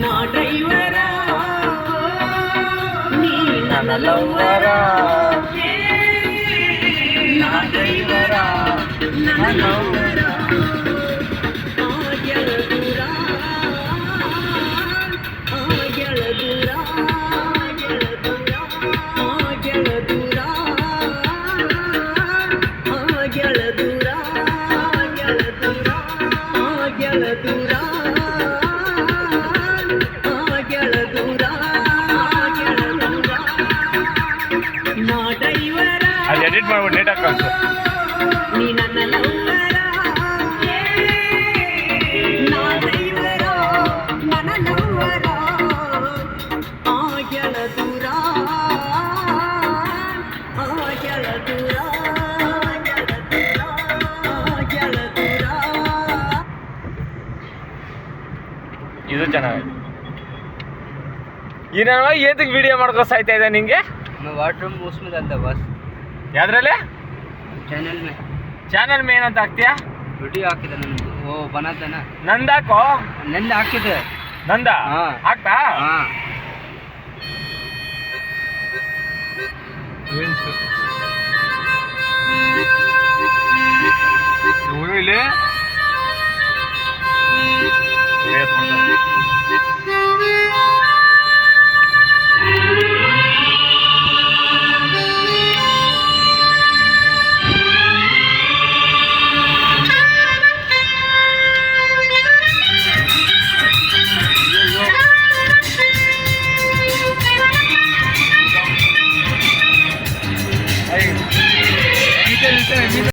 ನಾ ಡ್ರೈವರ ನೀ ನನ್ನ ಲವ್ವರ ನಾ ಡ್ರೈವರ ನನ್ನ ಲವ್ವರ ಆಗೆಳ ದೂರ ಆಗೆಳ ದೂರ ಆಗೆಳ ದೂರ ಆಗೆಳ ದೂರ ಆಗೆಳ ದೂರ ಆಗೆಳ ದೂರ ಆಗೆಳ ದೂರ ಆಗೆಳ ದೂರ ನಾ ಡ್ರೈವರ ಅದು ಎಡಿಟ್ ಮಾಡ್ಬಿಟ್ಟು ನೀಟ್ ಹಾಕೊಂಡು ನೀ ನನ್ನ ಲವ್ವರ ನಾ ಡ್ರೈವರ ನನ್ನ ಲವ್ವರ ಆಗೆಳ ದೂರ ಆಗೆಳ ದೂರ ಆಗೆಳ ದೂರ ಆಗೆಳ ದೂರ ಇದು ಚೆನ್ನಾಗಿದೆ. ಈ ನನ್ನ ಏತಕ್ಕೆ ವಿಡಿಯೋ ಮಾಡ್ಕೋ ಸಾಯ್ತಾ ಇದೆ ನಿಂಗೆ? मैं वाटरूम उसमें डालता बस ಯಾವ್ದ್ರಲ್ಲಿ चैनल में ಚಾನಲ್ ಮೇ ಏನಂತ ಹಾಕ್ತೀಯಾ? वीडियो ಹಾಕಿದೆ ನಾನು वो बनाता ना ನಂದಾಕೋ ನಂದ ಹಾಕಿದೆ ನಂದ ಹಾ. ಹಾಕ್ತಾ ಹಾಂ ಇಲ್ಲಿ